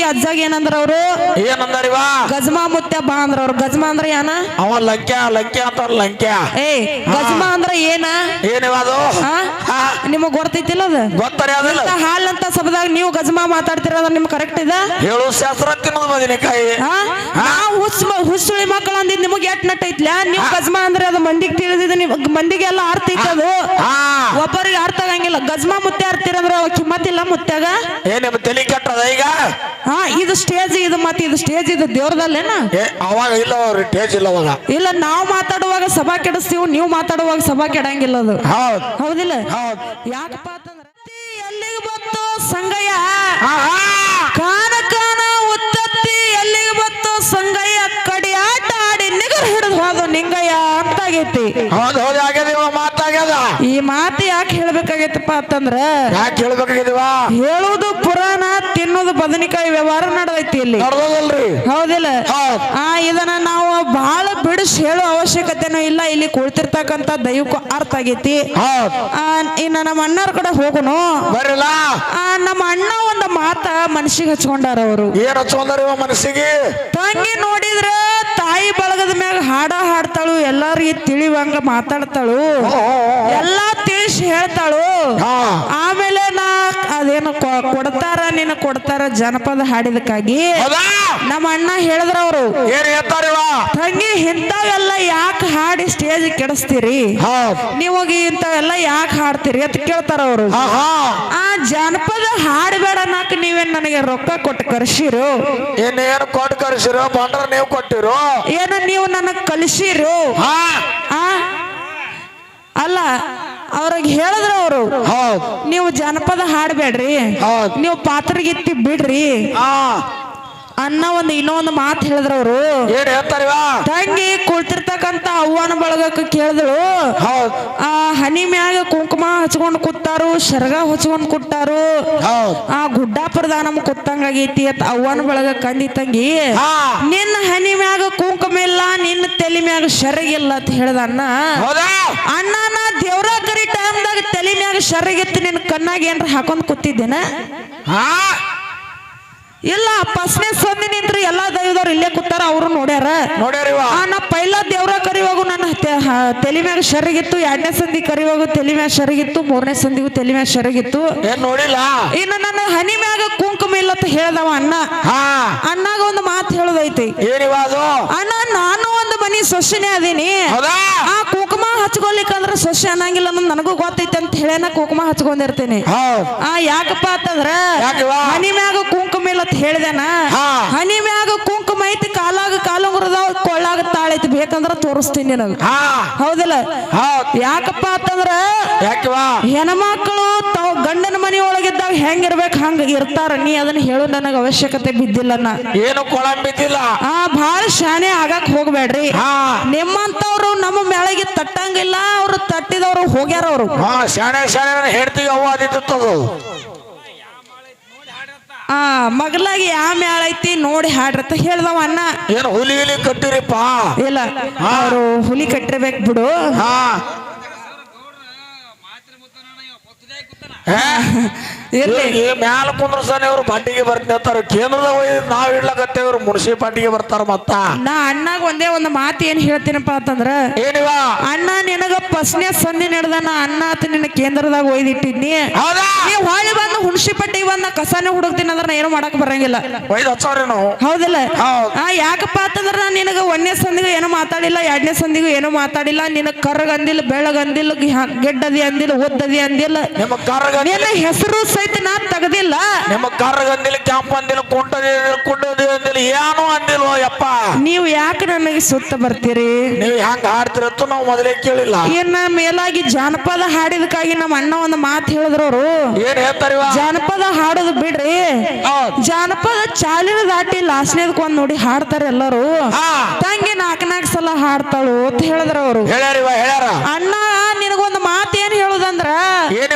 ಅಜ್ಜಾಗ ಏನಂದ್ರ ಅವರು ಏನಂದಾರಿವ ಗಜಮಾ ಮುತ್ಯ ಬಾ ಅಂದ್ರ ಅವ್ರು ಗಜಮಾ ಅಂದ್ರ ಏನ ಅವ ಲಂಕ್ಯ ಅಂತಾರ ಲಂಕ್ಯ ಗಜಮಾ ಅಂದ್ರ ಏನ ಏನಿವ ಅದು ನಿಮಗ್ ಗೊತ್ತೈತಿಲ್ಲ ಅದು ಗೊತ್ತಾರೆ ಅದಲ್ಲ ಹಾಲಂತ ಸಬದಾಗ ನೀವು ಗಜಮಾ ಮಾತಾಡ್ತೀರ ಅಂದ್ರೆ ನಿಮ್ಗೆ ಕರೆಕ್ಟ್ ಇದೆ ಹೇಳು ಶಾಸ್ತ್ರ ತಿನ್ನೋದು ಬದನೆಕಾಯಿ ನಾವು ಹುಸುಳಿ ಮಕ್ಕಳು ಅಂದಿದ್ ನಿಮಗ್ ಎಟ್ ನಟ್ ಐತ್ಲ ನೀವು ಗಜಮಾ ಅಂದ್ರೆ ಅದು ಮಂದಿಗೆ ತಿಳಿದಿದೆ ಮಂದಿಗೆಲ್ಲ ಅರ್ಥ ಐತೆ ಅದು ಒಬ್ಬರಿಗೆ ಅರ್ಥ ಆಗಂಗಿಲ್ಲ ಗಜಮಾ ಮುತ್ಯ ಅರ್ತಿರಂದ್ರ ಕಿಮ್ಮತ್ತಿಲ್ಲ ಮುತ್ಯಾಗ ಏನಿಮ್ಮ ತಲೆ ಕೆಟ್ಟದ ಈಗ ಇದು ಸ್ಟೇಜ್ ಇದು ಮತ್ತೆ ಇದು ಸ್ಟೇಜ್ ಇದು ದೇವ್ರದಲ್ಲೇನ ಅವಾಗ ಇಲ್ಲ ಅವ್ರಿ ಸ್ಟೇಜ್ ಇಲ್ಲ ಅವಾಗ ಇಲ್ಲ ನಾವು ಮಾತಾಡುವಾಗ ಸಭಾ ಕೆಡಿಸ್ತೀವಿ ನೀವು ಮಾತಾಡುವಾಗ ಸಭಾ ಕೆಡಂಗಿಲ್ಲ ಅದು ಹೌದಿಲ್ಲ ಯಾಕಪ್ಪ ಅಂತಂದ್ರ ಎಲ್ಲಿಗೆ ಬಂತು ಸಂಗಯ್ಯ ಕಾನ ಕಾನ ಉತ್ತತ್ತಿ ಎಲ್ಲಿಗೆ ಬಂತು ಸಂಗಯ್ಯ ಕಡಿಯಾಟ ಆಡಿ ನಿಗರ್ ಹಿಡಿದು ಹೋದ ನಿಂಗಯ್ಯ ಅಂತ ಆಗೈತಿ ಹೌದು ಹೌದು ಆಗ್ಯದ ಮಾತಾಗ್ಯದ ಈ ಮಾತು ಯಾಕೆ ಹೇಳ್ಬೇಕಾಗೈತಪ್ಪ ಅಂತಂದ್ರ ಯಾಕೆ ಹೇಳ್ಬೇಕಾಗಿದೀವ ಹೇಳುವುದು ಪುರಾಣ ತಿನ್ನೋದು ಬದನಿಕಾಯಿ ವ್ಯವಹಾರ ನಡೆದೈತಿ ಇಲ್ಲಿ ಹೌದಿಲ್ಲ ಇದನ್ನ ನಾವು ಬಹಳ ಬಿಡಿಸಿ ಹೇಳೋ ಅವಶ್ಯಕತೆನೂ ಇಲ್ಲ ಇಲ್ಲಿ ಕುಳಿತಿರ್ತಕ್ಕಂತ ದೈವಕ್ಕೂ ಅರ್ಥ ಆಗೈತಿ ಇನ್ನ ನಮ್ಮ ಅಣ್ಣವ್ರ ಕಡೆ ಹೋಗುನು ಬರಲ್ಲ ನಮ್ಮ ಅಣ್ಣ ಒಂದು ಮಾತ ಮನಸ್ಸಿಗೆ ಹಚ್ಕೊಂಡಾರ ಅವರು ಏನ್ ಹಚ್ಕೊಂಡಾರ ಮನಸ್ಸಿಗೆ ತಂಗಿ ನೋಡಿದ್ರೆ ತಾಯಿ ಬಳಗದ ಮ್ಯಾಗ ಹಾಡ ಹಾಡ್ತಾಳು ಎಲ್ಲಾರಿಗೆ ತಿಳಿವಂಗ ಮಾತಾಡ್ತಾಳು ಎಲ್ಲಾ ತಿಳಿಸಿ ಹೇಳ್ತಾಳು ಆಮೇಲೆ ಅದೇನು ಕೊಡ್ತಾರ ನೀನು ಕೊಡ್ತಾರ ಜನಪದ ಹಾಡಿದಕ್ಕಾಗಿ ನಮ್ಮ ಅಣ್ಣ ಹೇಳಿದ್ರ ಅವರು ತಂಗಿ ಇಂಥವೆಲ್ಲ ಯಾಕೆ ಹಾಡಿ ಸ್ಟೇಜ್ ಕೆಡಿಸ್ತೀರಿ ನೀವಾಗ ಇಂಥವೆಲ್ಲ ಯಾಕೆ ಹಾಡ್ತೀರಿ ಅಂತ ಕೇಳ್ತಾರ ಅವರು ಆ ಜನಪದ ಹಾಡಬೇಡ ನಾಕ್ ನೀವೇನ್ ನನಗೆ ರೊಕ್ಕ ಕೊಟ್ಟು ಕರ್ಸಿರು ಏನು ಕೊಟ್ಟು ಕರ್ಸಿರೋ ಬಂದ್ರ ನೀವು ಕೊಟ್ಟಿರು ಏನ ನೀವು ನನಗ್ ಕಲಿಸಿರು ಅಲ್ಲ ಅವ್ರಿಗೆ ಹೇಳಿದ್ರ ಅವರು ನೀವು ಜನಪದ ಹಾಡ್ಬೇಡ್ರಿ ನೀವು ಪಾತ್ರಗಿತ್ತಿ ಬಿಡ್ರಿ ಅನ್ನ ಇನ್ನೊಂದು ಮಾತು ಹೇಳಿದ್ರ ಅವರು ತಂಗಿ ಕುಳಿತಿರ್ತಕ್ಕಂತ ಅವ್ವನ ಬಳಗಕ್ಕೆ ಕೇಳಿದ್ರು ಹನಿ ಮ್ಯಾಗ ಕುಂಕುಮ ಹಚ್ಕೊಂಡ್ ಕೂತಾರು ಶರ್ಗ ಹಚ್ಕೊಂಡ್ ಕೂತಾರು ಗುಡ್ಡಾಪುರದ ನಮ್ ಕೂತಂಗಾಗೈತಿ ಅತ್ ಅವ್ವನ ಬಳಗ ಕಂಡಿ ತಂಗಿ ನಿನ್ನ ಹನಿ ಮ್ಯಾಗ ಕುಂಕುಮ ಇಲ್ಲ ನಿನ್ನ ತಲೆ ಮ್ಯಾಗ ಶರ್ಗಿಲ್ಲ ಅಂತ ಹೇಳ್ದ ಅಣ್ಣ ನಾ ದೇವ್ರ ಕರಿ ಟೈಮ್ದಾಗ ತಲೆ ಮ್ಯಾಗ ಶರ್ಗಿತ್ತು ನಿನ್ ಕಣ್ಣಾಗ ಏನ್ರ ಹಾಕೊಂಡ್ ಕೂತಿದ್ದೇನ ಇಲ್ಲ ಫಸ್ಟ್ನೇ ಸಂದಿ ನಿಂತ್ರಿ ಎಲ್ಲಾ ದೈವದವ್ರು ಇಲ್ಲೇ ಕೂತಾರ ಅವರು ನೋಡ್ಯಾರ ನಾ ಪೈಲಾ ದೇವ್ರ ಕರಿವಾಗು ನನ್ನ ತಲೆ ಮ್ಯಾಗ ಶರಗಿತ್ತು ಎರಡನೇ ಸಂದಿ ಕರಿವಾಗು ತಲೆ ಮ್ಯಾಗ ಶರಗಿತ್ತು ಮೂರನೇ ಸಂದಿಗೂ ತಲೆ ಮ್ಯಾಗ ಶರಗಿತ್ತು ನೋಡಿಲ್ಲ ಇನ್ನು ನನ್ನ ಹನಿ ಮ್ಯಾಗ ಕುಂಕುಮ ಇಲ್ಲ ಅಂತ ಹೇಳ್ದವ ಅಣ್ಣಾಗ ಒಂದು ಮಾತು ಹೇಳುದೈತಿ ಅಣ್ಣ ನಾನು ಒಂದು ಮನಿ ಸೊಸೆನೇ ಅದೀನಿ ಆ ಕುಂಕುಮ ಹಚ್ಕೊಲಿಕ್ಕಂದ್ರ ಸೊಸೆ ಅನ್ನಂಗಿಲ್ಲ ಅನ್ನೋದು ನನಗೂ ಗೊತ್ತೈತಿ ಅಂತ ಹೇಳೇನ ಕುಂಕುಮ ಹಚ್ಕೊಂಡಿರ್ತೇನೆ ಯಾಕಪ್ಪ ಅಂತಂದ್ರ ಹನಿ ಮ್ಯಾಗ ಕುಂಕುಮ ಇಲ್ಲ ಹೇಳಿದೆನ ಹನಿ ಮ್ಯಾಗ ಕುಂಕುಮ ಐತಿ ಕಾಲಾಗ ಕಾಲುಂಗುರದ ಕೊಳ್ಳಾಗ ತಾಳೈತಿ ಬೇಕಂದ್ರ ತೋರಿಸ್ತೀನಿ ನನಗ ಹೌದಿಲ್ಲ ಯಾಕಪ್ಪ ಅಂತಂದ್ರ ಹೆಣ್ಮಕ್ಳು ತಾವ್ ಗಂಡನ ಮನಿ ಒಳಗಿದ್ದಾಗ ಹೆಂಗಿರ್ಬೇಕು ಹಂಗ ಇರ್ತಾರ ನೀ ಅದನ್ನ ಹೇಳು ನನಗ ಅವಶ್ಯಕತೆ ಬಿದ್ದಿಲ್ಲ ಏನು ಬಿದ್ದಿಲ್ಲ ಬಹಳ ಶಾನೆ ಆಗಕ್ ಹೋಗ್ಬೇಡ್ರಿ ನಿಮ್ಮಂತವ್ರು ನಮ್ಮ ಮೆಳಗಿ ತಟ್ಟಂಗಿಲ್ಲ ಅವ್ರು ತಟ್ಟಿದವ್ರು ಹೋಗ್ಯಾರ ಅವರು ಶಾನೆ ಶಾನೆ ಹೇಳ್ತೀವಿ ಅವ ಅದಿತ್ತು ಮಗಲಾಗಿ ಯಾವ ಮ್ಯಾಳ ಐತಿ ನೋಡಿ ಹಾಡ್ರತ ಹೇಳ್ದವ ಅಣ್ಣ ಏನು ಹುಲಿ ಕಟ್ಟಿರಿಪ್ಪ ಇಲ್ಲ ಅವರು ಹುಲಿ ಕಟ್ಟಿರ್ಬೇಕು ಬಿಡು ಮ್ಯಾಲ ಕುಂದ್ರಸಾನೆ ಅವ್ರು ಪಾಟಿಗೆ ಬರ್ತಾರೆ ಕೇಂದ್ರದ ನಾವ್ ಇಡ್ಲಕತ್ತೇವ್ ಅವ್ರು ಮುನ್ಸಿಪಾಲ್ಟಿಗೆ ಬರ್ತಾರ ಮತ್ತ ನಾ ಅಣ್ಣಾಗ ಒಂದೇ ಒಂದು ಮಾತು ಏನ್ ಹೇಳ್ತೀನಪ್ಪ ಅಂತಂದ್ರ ಏನಿವ ಅಣ್ಣ ನಿನಗ ಫಸ್ಟ್ನೇ ಸಂಧಿ ನಡೆದನ ಅಣ್ಣ ಅಂತ ನಿನ್ನ ಕೇಂದ್ರದಾಗ ಒಯ್ದಿಟ್ಟಿದ್ನಿ ನೀವ್ ಹೊಳ್ಳಿ ಬಂದು ಹುಣಸಿಪಟ್ಟಿಗೆ ಬಂದ ಕಸಾನೆ ಹುಡುಕ್ತೀನಿ ಅಂದ್ರೆ ನಾ ಏನು ಮಾಡಕ್ ಬರಂಗಿಲ್ಲ ಹೌದಿಲ್ಲ ಯಾಕಪ್ಪ ಅಂತಂದ್ರ ನಾ ನಿನಗ ಒಂದನೇ ಸಂದಿಗೂ ಏನು ಮಾತಾಡಿಲ್ಲ ಎರಡನೇ ಸಂದಿಗೂ ಏನು ಮಾತಾಡಿಲ್ಲ ನಿನಗ ಕರ್ರಗಂದಿಲ್ಲ ಬೆಳಗಂದಿಲ್ಲ ಗೆಡ್ಡದಿ ಅಂದಿಲ್ಲ ಓದ್ದದಿ ಅಂದಿಲ್ಲ ನಿನ್ನ ಹೆಸರು ಸಹಿತ ನಾ ತೆಗದಿಲ್ಲ ನಿಮ್ಮ ಕರ್ರಗಂದಿಲ್ಲ ಕ್ಯಾಂಪ್ ಅಂದಿಲ್ಲ ಕುಂಡದಿ ಅಂದಿಲ್ಲ ಏನು ಅಂದಿಲ್ಲ ಯಪ್ಪ ನೀವು ಯಾಕೆ ನನಗೆ ಸುತ್ತ ಬರ್ತೀರಿ ನೀವು ಹೆಂಗ ಹಾಡ್ತಿರತ್ತು ನಾವು ಮೊದಲೇ ಕೇಳಿಲ್ಲ ಏನ ಮೇಲಾಗಿ ಜಾನಪದ ಹಾಡಿದಕ್ಕಾಗಿ ನಮ್ಮ ಅಣ್ಣ ಒಂದು ಮಾತು ಹೇಳಿದ್ರವ್ರು ಏನ್ ಹೇಳ್ತಾರ ಜಾನಪದ ಹಾಡೋದು ಬಿಡ್ರಿ ಜಾನಪದ ಚಾಲಿನ ದಾಟಿ ಲಾಸ್ನೇದಕ್ ಒಂದ್ ನೋಡಿ ಹಾಡ್ತಾರೆ ಎಲ್ಲರೂ ತಂಗಿ ನಾಲ್ಕು ಸಲ ಹಾಡ್ತಾಳು ಅಂತ ಹೇಳಿದ್ರ ಅವರು ಅಣ್ಣ ನಿನಗೊಂದು ಮಾತು ಏನ್ ಹೇಳುದಂದ್ರ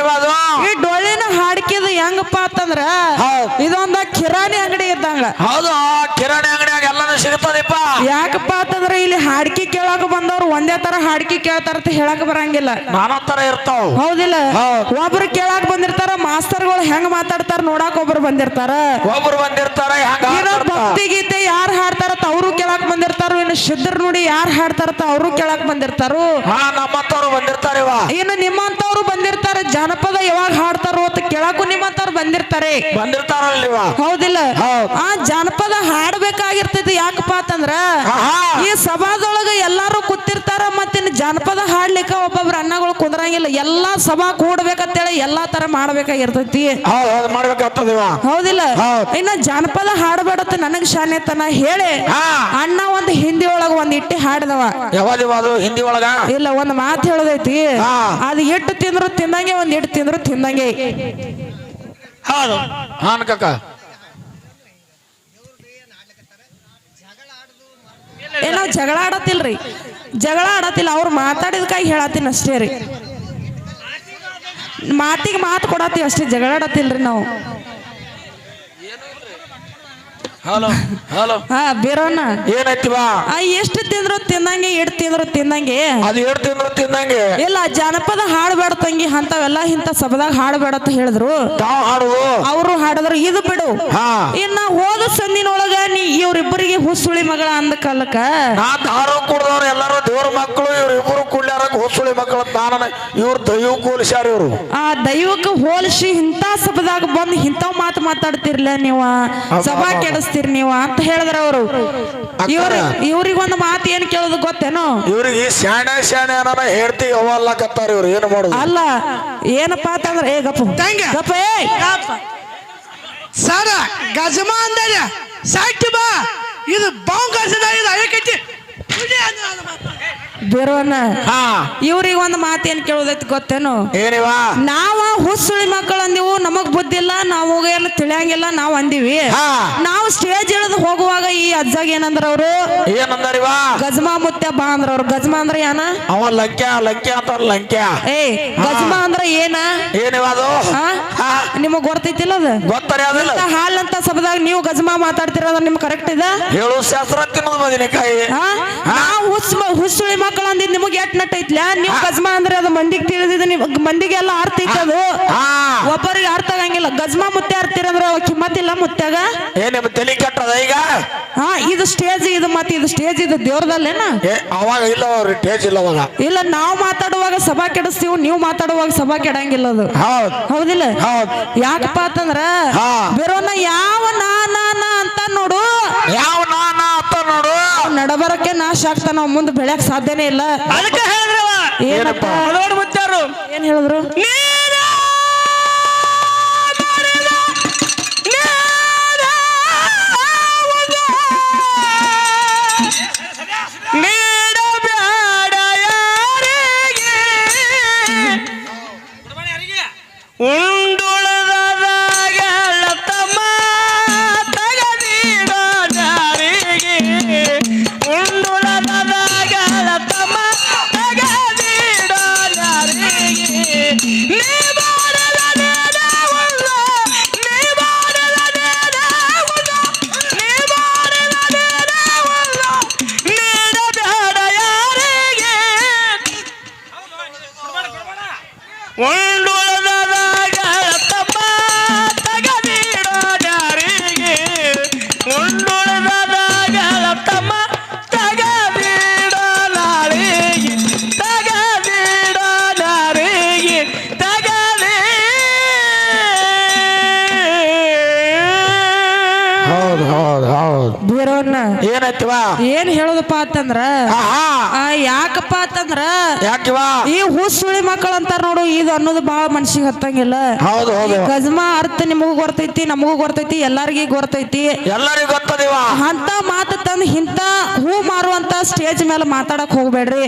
ಈ ಡೊಳ್ಳಿನ ಹಾಡ್ಕಿದ ಹೆಂಗಪ್ಪ ಅಂತಂದ್ರ ಇದೊಂದ ಕಿರಾಣಿ ಅಂಗಡಿ ಇದ್ದಂಗ ಹೌದು ಕಿರಾಣಿ ಅಂಗಡಿಯಾಗ ಎಲ್ಲಾನು ಸಿಗ್ತದಪ್ಪ ಯಾಕಪ್ಪ ಅಂತಂದ್ರ ಇಲ್ಲಿ ಹಾಡ್ಕಿ ಕೇಳಕ್ ಬಂದವ್ರು ಒಂದೇ ತರ ಹಾಡ್ಕಿ ಕೇಳ್ತಾರ ಅಂತ ಹೇಳಕ್ ಬರಂಗಿಲ್ಲ ನಾನಾ ತರ ಇರ್ತಾವ ಹೌದಿಲ್ಲ ಒಬ್ರು ಕೇಳಾಕ್ ಬಂದಿರ್ತಾರ ಮಾಸ್ತರ್ಗಳು ಹೆಂಗ್ ಮಾತಾಡ್ತಾರ ನೋಡಾಕ್ ಒಬ್ರು ಬಂದಿರ್ತಾರ ಹೆಂಗ ಭಕ್ತಿ ಗೀತೆ ಯಾರು ಹಾಡ್ತಾರತ್ತ ಅವರು ಕೇಳಕ್ ಬಂದಿರ್ತಾರೋ ಇನ್ನು ಸಿದ್ಧರ್ ನುಡಿ ಯಾರು ಹಾಡ್ತಾರತ್ತ ಅವರು ಕೇಳಕ್ ಬಂದಿರ್ತಾರೋ ನಮ್ಮಂತವ್ರು ಬಂದಿರ್ತಾರಿವ ಇನ್ನು ನಿಮ್ಮಂತವ್ರು ಬಂದಿರ್ತಾರೆ ಜನಪದ ಯಾವಾಗ ಹಾಡ್ತಾರೋ ಅಂತ ಕೇಳಕ್ಕೂ ನಿಮ್ಮಂತವ್ರು ಬಂದಿರ್ತಾರಲ್ವ ಹೌದಿಲ್ಲ ಆ ಜನಪದ ಹಾಡ್ಬೇಕಾಗಿರ್ತೈತಿ ಯಾಕಪ್ಪ ಅಂತಂದ್ರ ಈ ಸಭಾದೊಳಗ ಎಲ್ಲಾರು ಕೂತಿರ್ತಾರ ಮತ್ತಿನ್ ಜನಪದ ಹಾಡ್ಲಿಕ್ಕ ಒಬ್ಬೊಬ್ರು ಅಣ್ಣಗಳು ಕುಂದ್ರಂಗಿಲ್ಲ ಎಲ್ಲಾ ಸಭಾ ಕೂಡ್ಬೇಕಂತೇಳಿ ಎಲ್ಲಾ ತರ ಮಾಡ್ಬೇಕಾಗಿರ್ತೈತಿ ಹೌದಿಲ್ಲ ಇನ್ನ ಜನಪದ ಹಾಡಬೇಡತ್ತ ನನಗ್ ಶಾನ್ಯತನ ಹೇಳಿ ಅಣ್ಣ ಒಂದ್ ಹಿಂದಿ ಒಳಗ ಒಂದ್ ಇಟ್ಟಿ ಹಾಡಿದವ ಹಿಂದಿ ಒಳಗ ಇಲ್ಲ ಒಂದ್ ಮಾತು ಹೇಳದೈತಿ ಅದ್ ಇಟ್ಟು ತಿಂದ್ರು ತಿಂದಂಗೆ ಒಂದ್ ಇಟ್ಟು ತಿಂದ್ರು ತಿಂದಂಗೆ ಹೌದು ಹಾನ್ ಕಕ್ಕ ನಾವ್ ಜಗಳ ಆಡತ್ತಿಲ್ರಿ ಜಗಳ ಆಡತ್ತಿಲ್ಲ ಅವ್ರು ಮಾತಾಡಿದ್ಕಾಗಿ ಹೇಳತ್ತೀನಿ ಅಷ್ಟೇ ರೀ ಮಾತಿಗೆ ಮಾತು ಕೊಡತ್ತೀವಿ ಅಷ್ಟೇ ಜಗಳ ಆಡತ್ತಿಲ್ರಿ ನಾವು ಹಲೋ ಹಲೋ ಬೇರೋಣ ಏನೈತಿವಾ ಎಷ್ಟು ತಿಂದ್ರು ತಿಂದಂಗೆ ಇಟ್ಟು ತಿಂದ್ರು ತಿಂದಂಗೆ ಅದು ಎಷ್ಟು ತಿಂದ್ರು ತಿಂದಂಗೆ ಇಲ್ಲ ಜನಪದ ಹಾಡ್ಬೇಡ ತಂಗಿ ಅಂತವೆಲ್ಲ ಇಂತ ಸಭದಾಗ ಹಾಡ್ಬೇಡ ಅಂತ ಹೇಳಿದ್ರು ಅವರು ಹಾಡಿದ್ರು ಇದು ಬಿಡು ಇನ್ನ ಹೋದ ಸಂದಿನೊಳಗ ನೀ ಇವ್ರಿಬ್ಬರಿಗೆ ಹುಸುಳಿ ಮಗಳ ಅಂದ ಕಾಲಕ್ಕ ದಾರು ಕುಡ್ದವ್ರು ಎಲ್ಲಾರು ದೇವ್ರ ಮಕ್ಕಳು ಇವ್ರಿಬ್ಬರು ಕುಡ್ಯಾರ ಹುಸುಳಿ ಮಕ್ಕಳು ತಾನ ಇವ್ರು ದೈವ ಹೋಲಿಸ್ಯಾರ ಇವ್ರು ಆ ದೈವಕ್ಕೆ ಹೋಲಿಸಿ ಇಂತ ಸಭದಾಗ ಬಂದು ಇಂಥವ್ ಮಾತು ಮಾತಾಡ್ತಿರ್ಲ ನೀವ ಸಭಾ ಕೆಡಿಸ್ತೀರಿ ನೀವು ಅಂತ ಹೇಳಿದ್ರ ಅವರು ಇವ್ರಿಗೊಂದು ಮಾತು ಏನ್ ಕೇಳೋದು ಗೊತ್ತೇನೋ ಇವ್ರಿಗೆ ಶಾಣೆ ಶಾಣೆ ಅನ್ನ ಹೇಳ್ತಿ ಅವಲ್ಲಕತ್ತಾರ ಇವ್ರು ಏನು ಮಾಡೋದು ಅಲ್ಲ ಏನಪ್ಪಾ ಅಂತಂದ್ರೆ ಏ ಗಪ್ಪ ಗಪ್ಪ ಸರ ಗಜಮ ಅಂದಾರ ಸಾಕ್ತಿ ಬಾ ಇದು ಬಾಂಗಸದ ಇದು ಅಳಕಟ್ಟಿ ಬೇರೋನ ಇವ್ರಿಗೆ ಒಂದು ಮಾತು ಏನ್ ಕೇಳೋದೈತಿ ಗೊತ್ತೇನು ಏನಿವ ನಾವ ಹುಸುಳಿ ಮಕ್ಕಳು ಅಂದಿವು ನಮಗ್ ಬುದ್ಧಿ ಇಲ್ಲ ನಾವು ಏನು ತಿಳಿಯಂಗಿಲ್ಲ ನಾವ್ ಅಂದಿವಿ ನಾವು ಸ್ಟೇಜ್ ಇಳಿದು ಹೋಗುವಾಗ ಈ ಅಜ್ಜಾಗ ಏನಂದ್ರ ಅವ್ರು ಏನಂದಾರಿವ ಗಜಮಾ ಮುತ್ಯ ಬಾ ಅಂದ್ರ ಅವ್ರು ಗಜಮಾ ಅಂದ್ರ ಏನ ಅವ ಲಂಕ್ಯ ಲಂಕ್ಯ ಅಂತ ಲಂಕ್ಯ ಗಜಮಾ ಅಂದ್ರ ಏನ ಏನಿವ ಅದು ನಿಮಗ್ ಗೊತ್ತೈತಿಲ್ಲ ಅದು ಗೊತ್ತರಿ ಅದಿಲ್ಲ ಹಾಲಂತ ಸಭದಾಗ ನೀವು ಗಜಮಾ ಮಾತಾಡ್ತಿರೋದ್ರ ನಿಮ್ ಕರೆಕ್ಟ್ ಇದೆ ಹೇಳು ಶಾಸ್ತ್ರ ತಿನ್ನೋದು ಬದನೆಕಾಯಿ ನಾವು ಹುಸುಳಿ ಮಕ್ಕಳು ಅಂದಿದ್ ನಿಮಗೆ ಎಟ್ ನಟ್ ಐತ್ಲ ನೀವು ಗಜ್ಮಾ ಅಂದ್ರೆ ಅದು ಮಂದಿಗೆ ತಿಳಿದಿದೆ ಮಂದಿಗೆಲ್ಲ ಅರ್ಥ ಐತೆ ಅದು ಒಬ್ಬರಿಗೆ ಅರ್ಥ ಆಗಂಗಿಲ್ಲ ಗಜ್ಮಾ ಮುತ್ತೆ ಅರ್ತಿರಂದ್ರ ಕಿಮ್ಮತ್ತಿಲ್ಲ ಮುತ್ಯಾಗ ಏನ ತಲೆ ಕೆಟ್ಟದ ಈಗ ಇದು ಸ್ಟೇಜ್ ಇದು ಮತ್ತೆ ಇದು ಸ್ಟೇಜ್ ಇದು ದೇವ್ರದಲ್ಲೇನ ಅವಾಗ ಇಲ್ಲ ಸ್ಟೇಜ್ ಇಲ್ಲ ಅವಾಗ ಇಲ್ಲ ನಾವು ಮಾತಾಡುವಾಗ ಸಭಾ ಕೆಡಿಸ್ತೀವಿ ನೀವು ಮಾತಾಡುವಾಗ ಸಭಾ ಕೆಡಂಗಿಲ್ಲ ಅದು ಹೌದಿಲ್ಲ ಯಾಕಪ್ಪ ಅಂತಂದ್ರ ಬೇರೋನ ಯಾವ ನಾನ ಅಂತ ನೋಡು ಯಾವ ನಾನ ಅಂತ ನೋಡು ನಡಬರಕ್ಕೆ ನಾಶ ಆಗ್ತಾ ನಾವು ಮುಂದೆ ಬೆಳೆಯಕ್ ಸಾಧ್ಯನೇ ಇಲ್ಲ ಅದಕ್ಕೆ ಹೇಳಿದ್ರವ ಏನಪ್ಪ ನೋಡಿ ಮುತ್ತಾರು ಏನ್ ಹೇಳಿದ್ರು ಏನ್ ಹೇಳುದಪ್ಪ ಅಂತಂದ್ರ ಯಾಕಪ್ಪ ಅಂತಂದ್ರ ಈ ಹುಸುಳಿ ಮಕ್ಕಳು ಅಂತಾರ ನೋಡು ಇದು ಅನ್ನೋದು ಬಾಳ ಮನ್ಸಿಗೆ ಹತ್ತಂಗಿಲ್ಲ ಗಜ್ಮಾ ಅರ್ಥ ನಿಮಗೂ ಗೊತ್ತೈತಿ ನಮಗೂ ಗೊತ್ತೈತಿ ಎಲ್ಲಾರ್ಗಿ ಗೊತ್ತೈತಿ ಎಲ್ಲರಿಗೂ ಗೊತ್ತದಿವ ಅಂತ ಮಾತು ತಂದು ಇಂತ ಹೂ ಮಾರುವಂತ ಸ್ಟೇಜ್ ಮೇಲೆ ಮಾತಾಡಕ್ ಹೋಗ್ಬೇಡ್ರಿ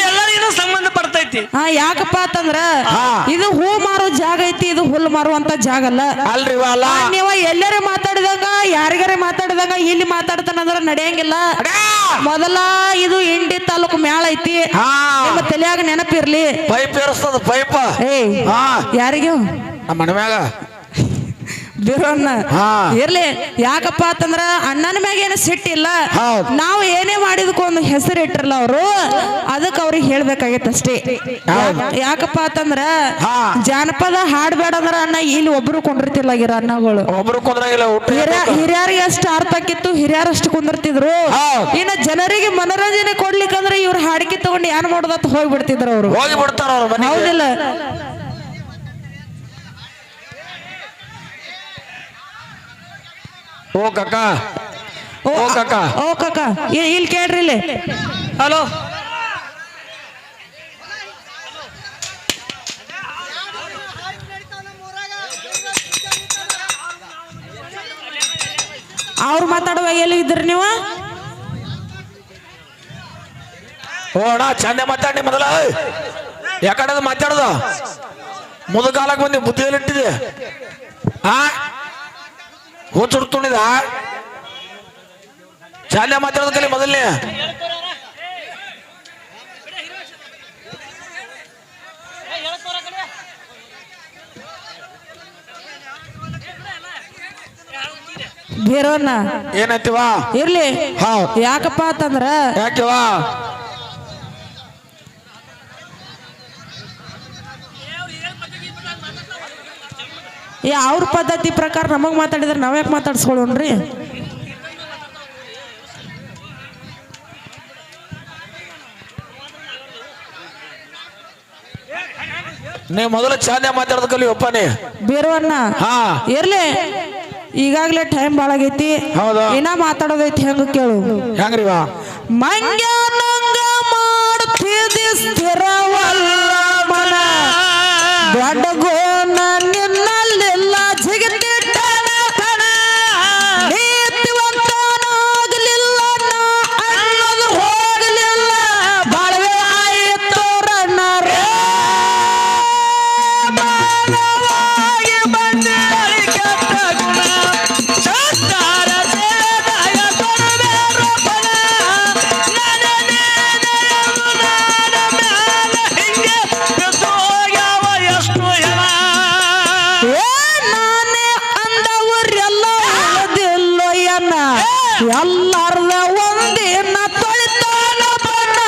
ಎಲ್ಲರಿಗೂ ಸಂಬಂಧ ಪಡ್ತೈತಿ ಯಾಕಪ್ಪ ಅಂತಂದ್ರ ಇದು ಹೂ ಮಾರೋ ಜಾಗ ಐತಿ ಇದು ಹುಲ್ಲು ಮಾರುವಂತ ಜಾಗ ಅಲ್ಲ ಅಲ್ರಿ ನೀವ ಎಲ್ಲರೇ ಮಾತಾಡಿದಾಗ ಯಾರಿಗಾರೆ ಮಾತಾಡಿದಾಗ ಇಲ್ಲಿ ಮಾತಾಡ್ತಾನಂದ್ರ ನಡೆಯಂಗಿಲ್ಲ ಮೊದಲ ಇದು ಇಂಡಿ ತಾಲೂಕು ಮ್ಯಾಳ ಐತಿ ನಿಮ್ಮ ತಲೆಯಾಗ ನೆನಪಿರ್ಲಿ ಪೈಪ್ ಏರಿಸ್ತದ ಪೈಪ್ ಯಾರಿಗೂ ನಮ್ಮ ಮನೆ ಮ್ಯಾಗ ಬೀರಣ್ಣ ಹಾ. ಇರ್ಲಿ ಯಾಕಪ್ಪ ಅಂತಂದ್ರ ಅಣ್ಣನ ಮ್ಯಾಗ ಏನು ಸಿಟ್ಟಿಲ್ಲ ಹೌದ್. ನಾವು ಏನೇ ಮಾಡಿದಕ್ಕೂ ಒಂದು ಹೆಸರು ಇಟ್ಟಿರಲ್ಲ ಅವರು ಅದಕ್ಕೆ ಅವ್ರಿಗೆ ಹೇಳ್ಬೇಕಾಗೈತೆ ಅಷ್ಟೇ ಯಾಕಪ್ಪ ಅಂತಂದ್ರ ಹಾ. ಜಾನಪದ ಹಾಡ್ಬೇಡ ಅಂದ್ರ ಅಣ್ಣ ಇಲ್ಲಿ ಒಬ್ರು ಕೊಂಡಿರ್ತಿಲ್ಲ ಆಗಿರ ಅಣ್ಣಗಳು ಒಬ್ರು ಕುಂದ್ರಂಗಿಲ್ಲ ಹಿರಿಯರಿಗೆ ಅಷ್ಟು ಅರ್ಥ ಆಕಿತ್ತು ಹಿರಿಯರು ಅಷ್ಟು ಕುಂದಿರ್ತಿದ್ರು ಹೌದ್. ಇನ್ನ ಜನರಿಗೆ ಮನೋರಂಜನೆ ಕೊಡ್ಲಿಕ್ಕಂದ್ರೆ ಇವ್ರು ಹಾಡಿಕೆ ತಗೊಂಡು ಏನ್ ಮಾಡೋದತ್ತ ಹೋಗ್ಬಿಡ್ತಿದ್ರು ಅವ್ರು ಹೋಗಿ ಬಿಡ್ತಾರ ಅವ್ರ ಮನೆಗೆ. ಹೌದಿಲ್ಲ ಓ ಕಾಕ ಓ ಕಾಕ ಓ ಕಾಕ ಇಲ್ಲಿ ಕೇಳ್ರಿ ಇಲ್ಲಿ ಹಲೋ ಅವ್ರು ಮಾತಾಡುವಾಗ ಎಲ್ಲಿ ಇದ್ರಿ ನೀವು ಓ ಅಣ್ಣ ಚಂದ ಮಾತಾಡಿ ಮೊದಲ ಯಾಕಡೆ ಮಾತಾಡೋದು ಮುದುಕಾಲಕ್ಕೆ ಬಂದು ಬುದ್ಧಿಯಲ್ಲಿ ಇಟ್ಟಿದೆ ಆ ಹುಚ್ಚುಡ್ತುಣಿದ ಚಂದ ಮಾತಾಡೋದಕ್ಕಲ್ಲಿ ಮೊದಲನೇ ಬೀರಣ್ಣ ಏನೈತಿವಾ ಇರ್ಲಿ ಹೌದ್. ಯಾಕಪ್ಪ ಅಂತಂದ್ರ ಯಾಕೆವಾ ಅವ್ರ ಪದ್ಧತಿ ಪ್ರಕಾರ ನಮಗ್ ಮಾತಾಡಿದ್ರೆ ನಾವ್ಯಾಕೆ ಮಾತಾಡ್ಸ್ಕೊಳ್ಳೋಣ್ರಿ ನೀ ಮೊದಲು ಚಂದ ಮಾತಾಡೋದಕ್ಕಲ್ಲಿ ಒಪ್ಪನೇ ಬೀರಣ್ಣ ಹಾ ಇರ್ಲಿ ಈಗಾಗ್ಲೇ ಟೈಮ್ ಭಾಳ ಆಗೈತಿ ಹೌದು. ಇನ್ನ ಮಾತಾಡೋದೈತಿ ಹೆಂಗ ಕೇಳು ಹೆಂಗ್ರಿವಾ ಮಂಗ್ಯ ನಂಗ ಮಾಡ್ತಿದ್ದಿ ಸ್ಥಿರವಲ್ಲ ಮನ ದೊಡ್ಡಗೋನ ನಿನ್ನಲ್ಲೆಲ್ಲ ಜಿಗತಿಟ್ಟನ ನೀತಿವಂತನಾಗಲಿಲ್ಲ ನಾ ಅನ್ನೋದು ಹೋಗಲಿಲ್ಲ ಬಾಳ್ವೆ ಆಯಿತು ರನ್ನರ ಮಾನವಾಗಿ ಬಂದೆ ಕೆಟ್ಟ ಗುಣ ಸತ್ತಾರ ಸೇದಾಯ ಕೊಡಬೇಡ ಫಲ ಎಲ್ಲಾರ್ದ ಒಂದಿನ ತೊಳಿತಾನ ಬಣ್ಣ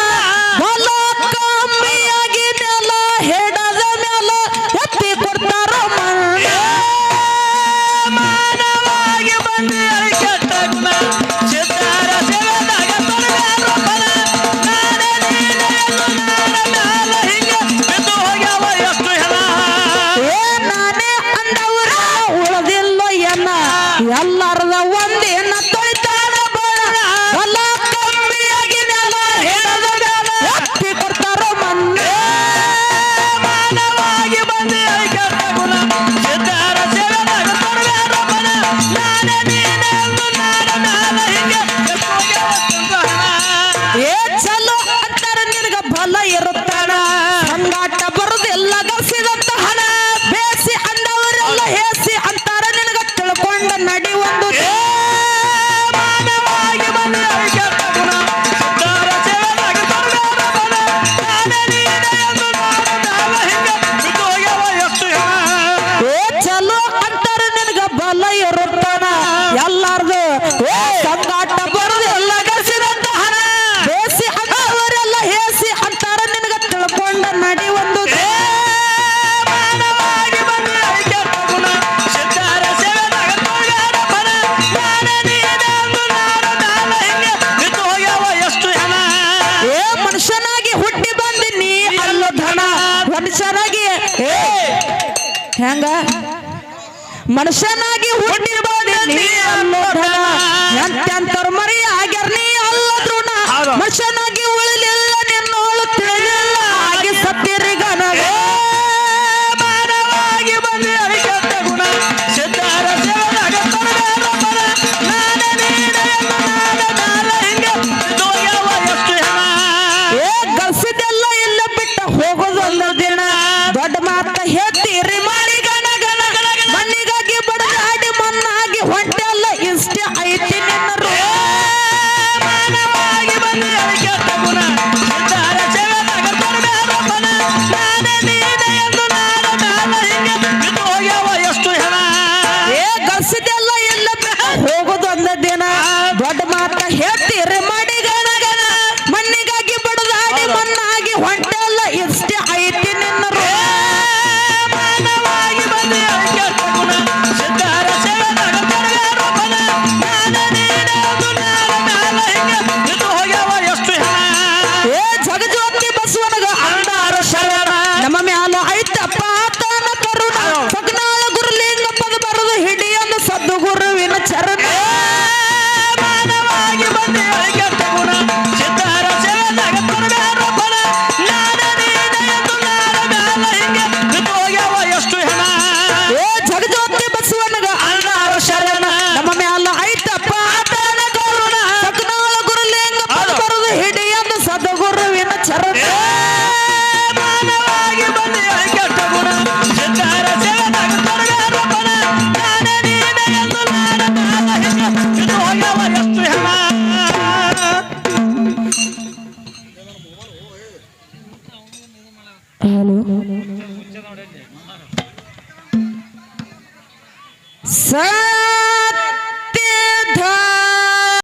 ಹೊಲ ಕಮ್ಮಿಯಾಗಿ ನೆಲ ಹೆಡದ ಮೇಲ ಎತ್ತಿ ಕೊಡ್ತಾರ ಮಣ್ಣ ಮಾನವಾಗಿ ಬಂದೆ ಕೆಟ್ಟ ಗುಣ ಸಿದ್ಧಾರ ಸೇವೆದಾಗ ತೊಡಬೇಡ ಫಲ ನಾನೇ ನೀನೇ ಮ್ಯಾಲ ಹಿಂಗೆ ಬಿದ್ದು ಹೋಗ್ಯಾವ ಎಷ್ಟು ಹೆಣ ನಾನೇ ಅಂದವ್ರ ಉಳದಿಲ್ಲ ಎನ್ನ ಎಲ್ಲಾರ್ದ ಒಂದಿನ ತೊಳಿತಾನ ಬಣ್ಣ ಹೊಲ ಕಮ್ಮಿಯಾಗಿ ನೆಲ ಹೆಡದ ಮೇಲ ಎತ್ತಿ ಕೊಡ್ತಾರ ಮಣ್ಣ ಮಾನವಾಗಿ ಬಂದೆ ಕೆಟ್ಟ ಗುಣ ಸಿದ್ಧಾರ ಸೇವೆದಾಗ ತೊಡಬೇಡ ಫಲ ನಾನೇ ನೀನೇ ಮ್ಯಾಲ ಹಿಂಗೆ ಬಿದ್ದು ಹೋಗ್ಯಾವ ಎಷ್ಟು ಹೆಣ ಏ ಚಲೋ ಅಂತಾರ ನಿನಗ ಬಲ ಇರುತ್ತಾನ ಸಂಗಾಟ ಬರುದಿಲ್ಲ ಗಸಿದಂತ ಹಣ ಬೇಸಿ ಅಂದವರೆಲ್ಲ ಹೇಸಿ ಅಂತಾರ ನಿನಗ ತಿಳ್ಕೊಂಡ ನಡಿ ಒಂದು ಮಾನವಾಗಿ ಬಂದ ಕೆಟ್ಟ ಗುಣ ಸಿದ್ಧಾರ ಸೇವೆದಾಗ ತೊಡಬೇಡ ಫಲ ನಾನೇ ನೀನೇ ಮ್ಯಾಲ ಹಿಂಗೆ ಬಿದ್ದು ಹೋಗ್ಯಾವ ಎಷ್ಟು ಹೆಣ ಏ ಚಲೋ ಅಂತಾರ ನಿನಗ ಬಲ ಇರುತ್ತಾನ ಎಲ್ಲಾರ್ದು ಏ ಸಂಗಾಟ ಬರುದಿಲ್ಲ ಗಸಿದಂತ ಹಣ ಬೇಸಿ ಅಂದವರೆಲ್ಲ ಹೇಸಿ ಅಂತಾರ ನಿನಗ ತಿಳ್ಕೊಂಡ ನಡಿ ಒಂದು ಮಾನವಾಗಿ ಬಂದ ಕೆಟ್ಟ ಗುಣ ಸಿದ್ಧಾರ ಸೇವೆದಾಗ ತೊಡಬೇಡ ಫಲ ನಾನೇ ನೀನೇ ಮ್ಯಾಲ ಹಿಂಗೆ ಬಿದ್ದು ಹೋಗ್ಯಾವ ಎಷ್ಟು ಹೆಣ ಏ ಮನುಷ್ಯನಾಗಿ ಹುಟ್ಟಿ ಬಂದಿನಿ ಅಲ್ಲೋ ಧನ ಮನುಷ್ಯನಾಗಿ ಏ ಹೆಂಗ ಮನುಷ್ಯನಾಗಿ ಹುಟ್ಟಿ ಬಂದಿನಿ ಅಲ್ಲೋ ಧನ